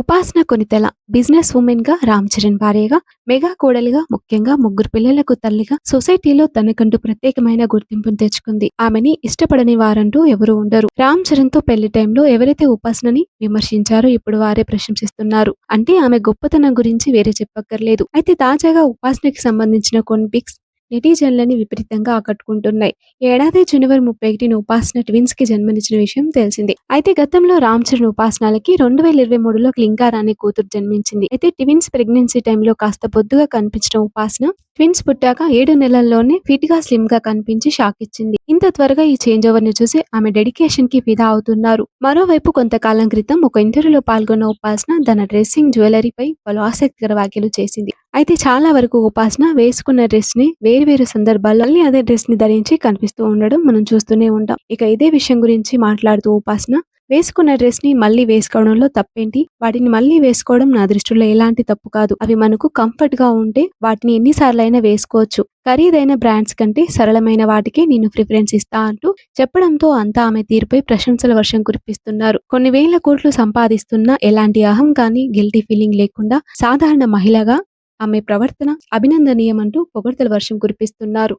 ఉపాసన Konidela business women గా రామ్ చరణ్ భార్యగా, మెగా కోడలిగా, ముఖ్యంగా ముగ్గురు పిల్లలకు తల్లిగా సొసైటీలో తనకంటూ ప్రత్యేకమైన గుర్తింపును తెచ్చుకుంది. ఆమెని ఇష్టపడని వారంటూ ఎవరూ ఉండరు. రామ్ చరణ్ తో పెళ్లి టైంలో ఎవరైతే ఉపాసనని విమర్శించారో ఇప్పుడు వారే ప్రశంసిస్తున్నారు. అంటే ఆమె గొప్పతనం గురించి వేరే చెప్పక్కర్లేదు. అయితే తాజాగా ఉపాసనకి సంబంధించిన కొన్ని పిక్స్ నెటిజన్లని విపరీతంగా ఆకట్టుకుంటున్నాయి. ఈ ఏడాది జనవరి 31న ఉపాసన ట్విన్స్ కి జన్మనిచ్చిన విషయం తెలిసిందే. అయితే గతంలో రామ్ చరణ్ ఉపాసనలకి 2023లో క్లింకార్ అనే కూతురు జన్మించింది. అయితే ట్విన్స్ ప్రెగ్నెన్సీ టైంలో కాస్త బొద్దుగా కనిపించిన ఉపాసన ట్విన్స్ పుట్టాక 7 నెలల్లోనే ఫిట్ గా స్లిమ్ గా కనిపించి షాక్ ఇచ్చింది. ఇంత త్వరగా ఈ చేంజ్ ఓవర్ ని చూసి ఆమె డెడికేషన్ కి ఫిదా అవుతున్నారు. మరోవైపు కొంతకాలం క్రితం ఒక ఇంటర్వ్యూలో పాల్గొన్న ఉపాసన తన డ్రెస్సింగ్, జ్యువెలరీపై పలు ఆసక్తికర వ్యాఖ్యలు చేసింది. అయితే చాలా వరకు ఉపాసన వేసుకున్న డ్రెస్ ని వేరు సందర్భాల్లో మళ్ళీ అదే డ్రెస్ ని ధరించి కనిపిస్తూ ఉండడం మనం చూస్తూనే ఉంటాం. ఇక ఇదే విషయం గురించి మాట్లాడుతూ ఉపాసన, వేసుకున్న డ్రెస్ ని మళ్ళీ వేసుకోవడంలో తప్పేంటి? వాటిని మళ్ళీ వేసుకోవడం నా దృష్టిలో ఎలాంటి తప్పు కాదు. అవి మనకు కంఫర్ట్ గా ఉంటే వాటిని ఎన్నిసార్లైనా వేసుకోవచ్చు. ఖరీదైన బ్రాండ్స్ కంటే సరళమైన వాటికే నేను ప్రిఫరెన్స్ ఇస్తా అంటూ చెప్పడంతో అంతా ఆమె తీరుపై ప్రశంసల వర్షం కురిపిస్తున్నారు. కొన్ని వేల కోట్లు సంపాదిస్తున్నా ఎలాంటి అహం కానీ గిల్టీ ఫీలింగ్ లేకుండా సాధారణ మహిళగా ఆమె ప్రవర్తన అభినందనీయమంటూ పొగడ్తల వర్షం కురిపిస్తున్నారు.